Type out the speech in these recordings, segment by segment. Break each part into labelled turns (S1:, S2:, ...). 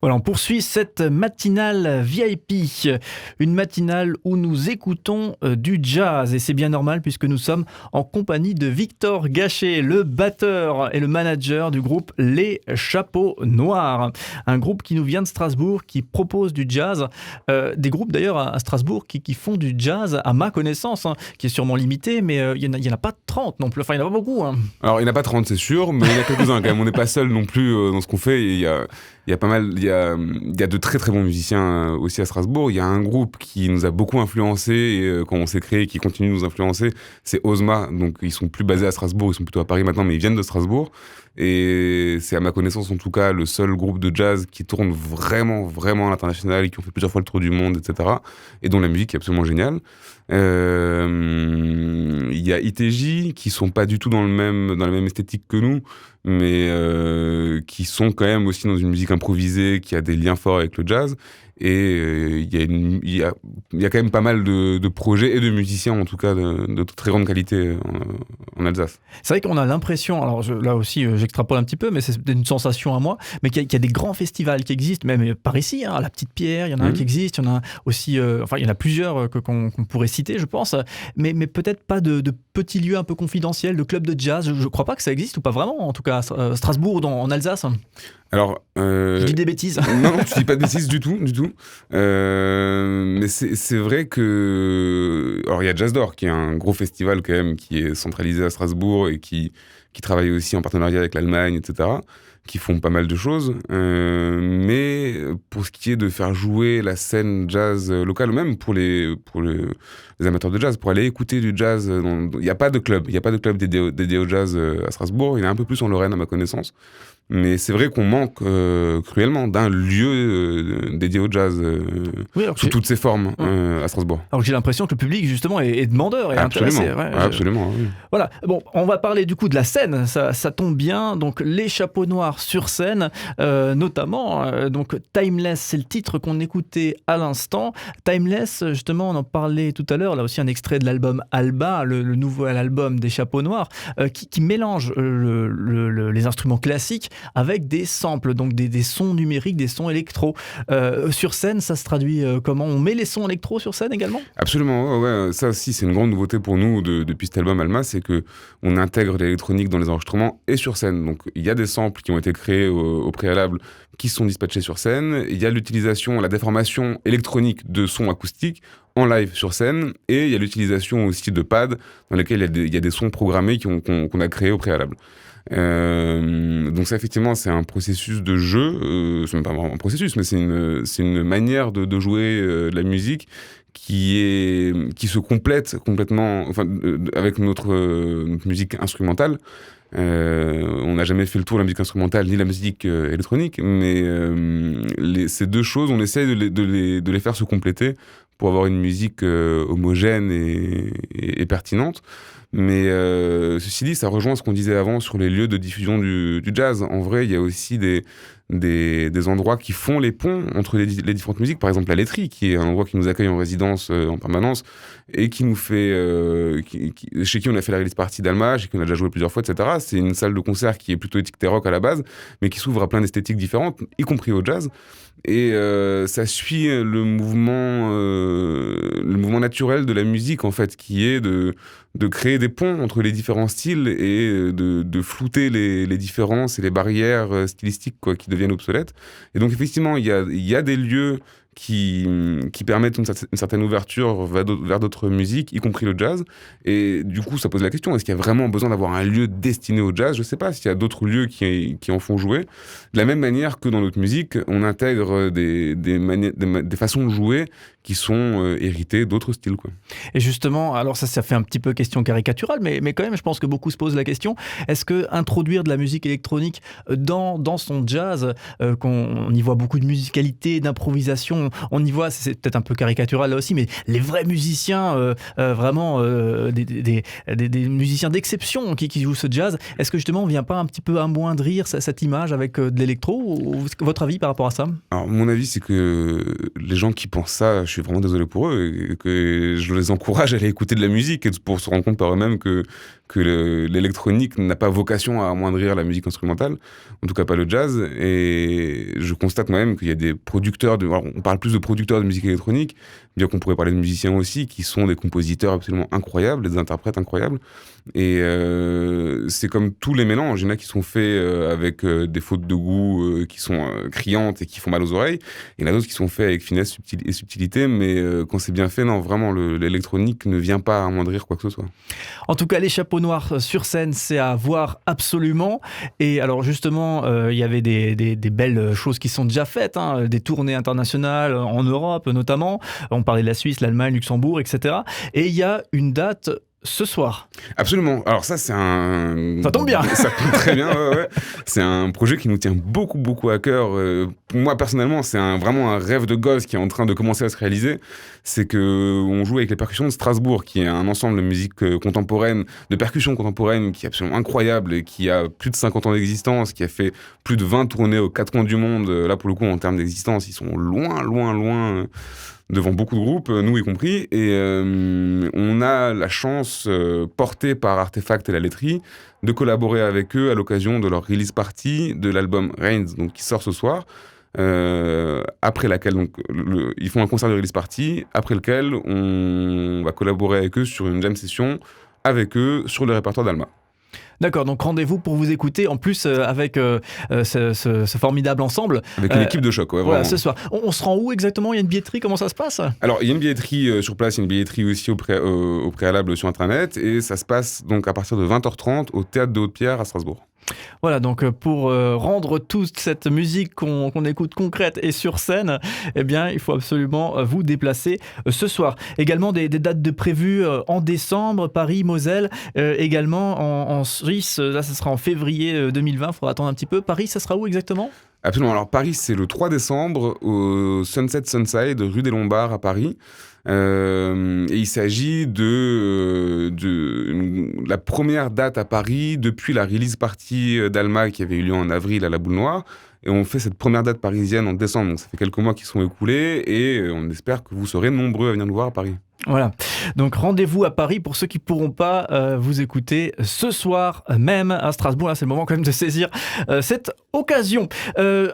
S1: Voilà, on poursuit cette matinale VIP, une matinale où nous écoutons du jazz et c'est bien normal puisque nous sommes en compagnie de Victor Gachet, le batteur et le manager du groupe Les Chapeaux Noirs, un groupe qui nous vient de Strasbourg, qui propose du jazz, des groupes d'ailleurs à Strasbourg qui font du jazz à ma connaissance, qui est sûrement limité, mais il n'y en a pas 30 non plus, enfin il n'y en a pas beaucoup.
S2: Alors il n'y en a pas 30 c'est sûr, mais il y en a quelques-uns quand même, on n'est pas seul non plus dans ce qu'on fait, il y a pas mal, il y a de très très bons musiciens aussi à Strasbourg. Il y a un groupe qui nous a beaucoup influencé quand on s'est créé, qui continue de nous influencer, c'est Ozma. Donc ils sont plus basés à Strasbourg, ils sont plutôt à Paris maintenant, mais ils viennent de Strasbourg. Et c'est à ma connaissance en tout cas le seul groupe de jazz qui tourne vraiment vraiment à l'international, qui ont fait plusieurs fois le tour du monde, etc. Et dont la musique est absolument géniale. Il y a ITJ qui sont pas du tout dans la même esthétique que nous, mais qui sont quand même aussi dans une musique improvisée qui a des liens forts avec le jazz. Et il y a quand même pas mal de projets et de musiciens, en tout cas, de très grande qualité en Alsace.
S1: C'est vrai qu'on a l'impression, alors là aussi j'extrapole un petit peu, mais c'est une sensation à moi, mais qu'il y a des grands festivals qui existent, même par ici, à la Petite Pierre, il y en a un qui existe, il y en a aussi, enfin il y en a plusieurs qu'on pourrait citer, je pense, mais peut-être pas de petits lieux un peu confidentiels, de clubs de jazz, je crois pas que ça existe, ou pas vraiment, en tout cas, à Strasbourg, en Alsace.
S2: Alors,
S1: je dis des bêtises.
S2: Non, tu dis pas de bêtises du tout. Mais c'est vrai que... Alors, il y a Jazz d'Or, qui est un gros festival quand même, qui est centralisé à Strasbourg et qui travaille aussi en partenariat avec l'Allemagne, etc., qui font pas mal de choses. Mais pour ce qui est de faire jouer la scène jazz locale, même pour les amateurs de jazz, pour aller écouter du jazz, il n'y a pas de club. Il n'y a pas de club dédié au jazz à Strasbourg. Il y en a un peu plus en Lorraine, à ma connaissance. Mais c'est vrai qu'on manque cruellement d'un lieu dédié au jazz sous toutes ses formes à Strasbourg.
S1: Alors j'ai l'impression que le public justement est demandeur et intéressé. Ouais,
S2: absolument. Oui.
S1: Voilà. Bon, on va parler du coup de la scène. Ça tombe bien. Donc les Chapeaux Noirs sur scène, notamment. Donc Timeless, c'est le titre qu'on écoutait à l'instant. Timeless, justement, on en parlait tout à l'heure. Là aussi un extrait de l'album Alba, le nouvel album des Chapeaux Noirs, qui mélange les instruments classiques avec des samples, donc des sons numériques, des sons électro. Sur scène, ça se traduit comment ? On met les sons électro sur scène également ?
S2: Absolument, ouais. Ça aussi, c'est une grande nouveauté pour nous depuis cet album Alma, c'est qu'on intègre l'électronique dans les enregistrements et sur scène. Donc il y a des samples qui ont été créés au préalable, qui sont dispatchés sur scène. Il y a l'utilisation, la déformation électronique de sons acoustiques en live sur scène, et il y a l'utilisation aussi de pads dans lesquels il y a des sons programmés qu'on a créés au préalable. Donc ça, effectivement, c'est un processus de jeu, c'est même pas vraiment un processus, mais c'est une manière de jouer de la musique qui se complète complètement, enfin, avec notre musique instrumentale. On n'a jamais fait le tour de la musique instrumentale ni la musique électronique, mais ces deux choses, on essaie de les faire se compléter pour avoir une musique homogène et pertinente. Mais ceci dit, ça rejoint ce qu'on disait avant sur les lieux de diffusion du jazz. En vrai, il y a aussi des endroits qui font les ponts entre les différentes musiques. Par exemple, la laiterie, qui est un endroit qui nous accueille en résidence en permanence et qui nous fait, chez qui on a fait la release party d'Alma, chez qui on a déjà joué plusieurs fois, etc. C'est une salle de concert qui est plutôt étiquetée rock à la base, mais qui s'ouvre à plein d'esthétiques différentes, y compris au jazz. Et ça suit le mouvement naturel de la musique, en fait, qui est de créer des ponts entre les différents styles et de flouter les différences et les barrières stylistiques qui deviennent obsolètes. Et donc, effectivement, il y a des lieux qui permettent une certaine ouverture vers d'autres musiques, y compris le jazz. Et du coup, ça pose la question, est-ce qu'il y a vraiment besoin d'avoir un lieu destiné au jazz ? Je ne sais pas s'il y a d'autres lieux qui en font jouer. De la même manière que dans notre musique, on intègre des façons de jouer qui sont héritées d'autres styles, quoi.
S1: Et justement, alors ça fait un petit peu question caricaturale, mais quand même, je pense que beaucoup se posent la question, est-ce que introduire de la musique électronique dans son jazz, qu'on y voit beaucoup de musicalité, d'improvisation, on y voit, c'est peut-être un peu caricatural là aussi, mais les vrais musiciens, vraiment des musiciens d'exception qui jouent ce jazz. Est-ce que justement on vient pas un petit peu amoindrir cette image avec de l'électro, ou votre avis par rapport à ça?
S2: Alors, mon avis, c'est que les gens qui pensent ça, je suis vraiment désolé pour eux, et que je les encourage à aller écouter de la musique et pour se rendre compte par eux-mêmes que l'électronique n'a pas vocation à amoindrir la musique instrumentale, en tout cas pas le jazz. Et je constate moi-même qu'il y a des producteurs alors, on parle plus de producteurs de musique électronique, bien qu'on pourrait parler de musiciens aussi, qui sont des compositeurs absolument incroyables, des interprètes incroyables. Et c'est comme tous les mélanges, il y en a qui sont faits avec des fautes de goût qui sont criantes et qui font mal aux oreilles, et il y en a d'autres qui sont faits avec finesse et subtilité, mais quand c'est bien fait, non, vraiment, l'électronique ne vient pas amoindrir quoi que ce soit.
S1: En tout cas, les chapeaux noirs sur scène, c'est à voir absolument. Et alors justement, il y avait des belles choses qui sont déjà faites, hein, des tournées internationales en Europe notamment. On parlait de la Suisse, l'Allemagne, Luxembourg, etc. Et il y a une date ce soir.
S2: Absolument. Alors ça, c'est un...
S1: Ça tombe bien.
S2: Ça tombe très bien, ouais. C'est un projet qui nous tient beaucoup, beaucoup à cœur. Moi, personnellement, c'est vraiment un rêve de gosse qui est en train de commencer à se réaliser. C'est qu'on joue avec les percussions de Strasbourg, qui est un ensemble de musique contemporaine, de percussions contemporaines, qui est absolument incroyable et qui a plus de 50 ans d'existence, qui a fait plus de 20 tournées aux 4 coins du monde. Là, pour le coup, en termes d'existence, ils sont loin, loin, loin... devant beaucoup de groupes, nous y compris, et on a la chance, portée par Artefact et la laiterie, de collaborer avec eux à l'occasion de leur release party de l'album Rains, donc qui sort ce soir, après laquelle donc, ils font un concert de release party, après lequel on va collaborer avec eux sur une jam session avec eux sur le répertoire d'Alma.
S1: D'accord, donc rendez-vous pour vous écouter, en plus avec ce formidable ensemble.
S2: Avec une équipe de choc, ouais,
S1: voilà,
S2: vraiment.
S1: ce soir. On se rend où exactement? Il y a une billetterie, comment ça se passe?
S2: Alors, il y a une billetterie sur place, il y a une billetterie aussi au préalable sur Internet, et ça se passe donc à partir de 20h30 au Théâtre de Haute-Pierre à Strasbourg.
S1: Voilà, donc pour rendre toute cette musique qu'on écoute concrète et sur scène, eh bien, il faut absolument vous déplacer ce soir. Également des dates de prévues en décembre, Paris, Moselle, également en Suisse, là ça sera en février 2020, il faudra attendre un petit peu. Paris, ça sera où exactement?
S2: Absolument. Alors, Paris, c'est le 3 décembre au Sunset Sunside, rue des Lombards à Paris. Et il s'agit de la première date à Paris depuis la release party d'Alma qui avait eu lieu en avril à la Boule Noire. Et on fait cette première date parisienne en décembre. Donc ça fait quelques mois qui sont écoulés et on espère que vous serez nombreux à venir nous voir à Paris.
S1: Voilà, donc rendez-vous à Paris pour ceux qui ne pourront pas vous écouter ce soir même à Strasbourg. Là, c'est le moment quand même de saisir cette occasion.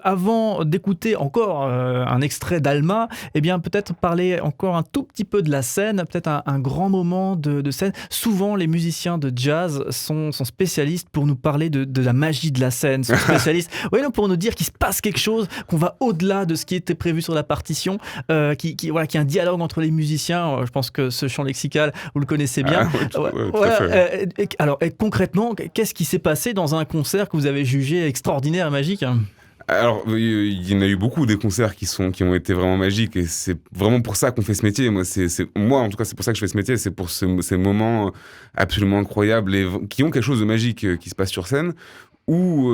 S1: Avant d'écouter encore un extrait d'Alma, eh bien peut-être parler encore un tout petit peu de la scène, peut-être un grand moment de scène. Souvent, les musiciens de jazz sont spécialistes pour nous parler de la magie de la scène, sont spécialistes pour nous dire qu'il se passe quelque chose, qu'on va au-delà de ce qui était prévu sur la partition, qu'il y a un dialogue entre les musiciens. Je pense que ce champ lexical, vous le connaissez bien. Alors, concrètement, qu'est-ce qui s'est passé dans un concert que vous avez jugé extraordinaire et magique?
S2: Alors, il y en a eu beaucoup des concerts qui ont été vraiment magiques et c'est vraiment pour ça qu'on fait ce métier. Moi, en tout cas, c'est pour ça que je fais ce métier. C'est pour ces moments absolument incroyables et qui ont quelque chose de magique qui se passe sur scène, où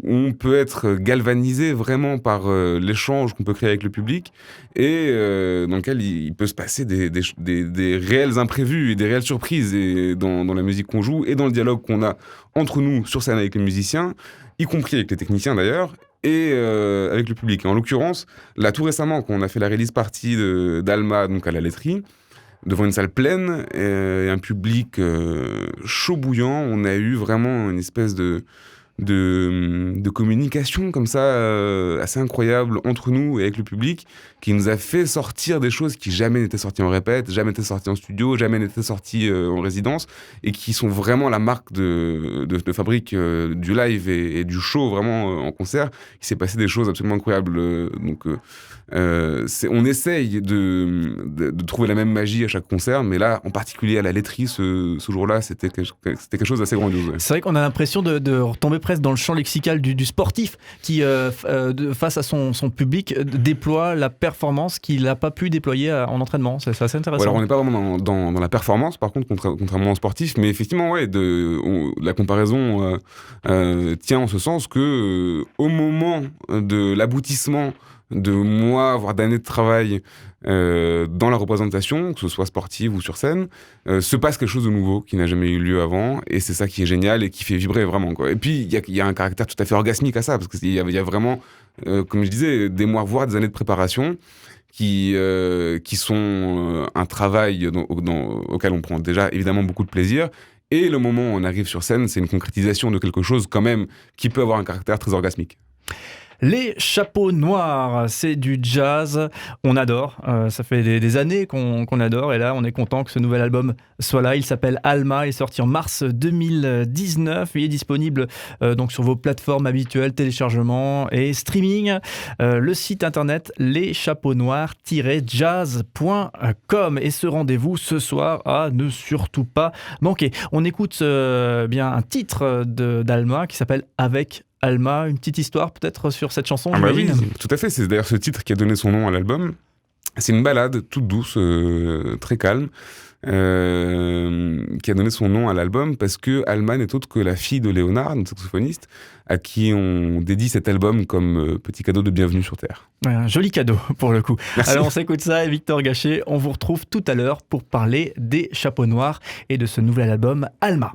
S2: on peut être galvanisé vraiment par l'échange qu'on peut créer avec le public et dans lequel il peut se passer des réels imprévus et des réelles surprises et dans la musique qu'on joue et dans le dialogue qu'on a entre nous sur scène avec les musiciens, y compris avec les techniciens d'ailleurs, et avec le public. Et en l'occurrence, là tout récemment, quand on a fait la release party d'Alma, donc à la laiterie, devant une salle pleine et un public chaud bouillant, on a eu vraiment une espèce de communication comme ça assez incroyable entre nous et avec le public qui nous a fait sortir des choses qui jamais n'étaient sorties en répète, jamais n'étaient sorties en studio, jamais n'étaient sorties en résidence et qui sont vraiment la marque de fabrique du live et du show vraiment en concert. Il s'est passé des choses absolument incroyables. On essaye de trouver la même magie à chaque concert, mais là en particulier à la laiterie ce jour-là c'était quelque chose d'assez grandiose. Ouais.
S1: C'est vrai qu'on a l'impression de retomber presque dans le champ lexical du sportif qui, face à son public, déploie la performance qu'il n'a pas pu déployer en entraînement. C'est assez intéressant.
S2: Ouais, alors on n'est pas vraiment dans la performance, par contre, contrairement aux sportifs, mais effectivement, la comparaison tient en ce sens que au moment de l'aboutissement de mois, voire d'années de travail dans la représentation, que ce soit sportive ou sur scène, se passe quelque chose de nouveau qui n'a jamais eu lieu avant, et c'est ça qui est génial et qui fait vibrer vraiment, quoi. Et puis il y a un caractère tout à fait orgasmique à ça, parce qu'il y a vraiment, comme je disais, des mois, voire des années de préparation qui sont un travail auquel on prend déjà évidemment beaucoup de plaisir. Et le moment où on arrive sur scène, c'est une concrétisation de quelque chose quand même qui peut avoir un caractère très orgasmique.
S1: Les Chapeaux Noirs, c'est du jazz, on adore, ça fait des années qu'on adore, et là on est content que ce nouvel album soit là. Il s'appelle Alma, il est sorti en mars 2019, il est disponible donc sur vos plateformes habituelles, téléchargement et streaming. Le site internet leschapeauxnoirs-jazz.com, et ce rendez-vous ce soir à ne surtout pas manquer. On écoute bien un titre d'Alma qui s'appelle Avec Alma, une petite histoire peut-être sur cette chanson, j'imagine.
S2: Oui, tout à fait, c'est d'ailleurs ce titre qui a donné son nom à l'album. C'est une ballade toute douce, très calme, qui a donné son nom à l'album parce que Alma n'est autre que la fille de Léonard, notre saxophoniste, à qui on dédie cet album comme petit cadeau de bienvenue sur Terre.
S1: Un joli cadeau pour le coup.
S2: Merci.
S1: Alors on s'écoute ça, et Victor Gachet, on vous retrouve tout à l'heure pour parler des Chapeaux Noirs et de ce nouvel album Alma.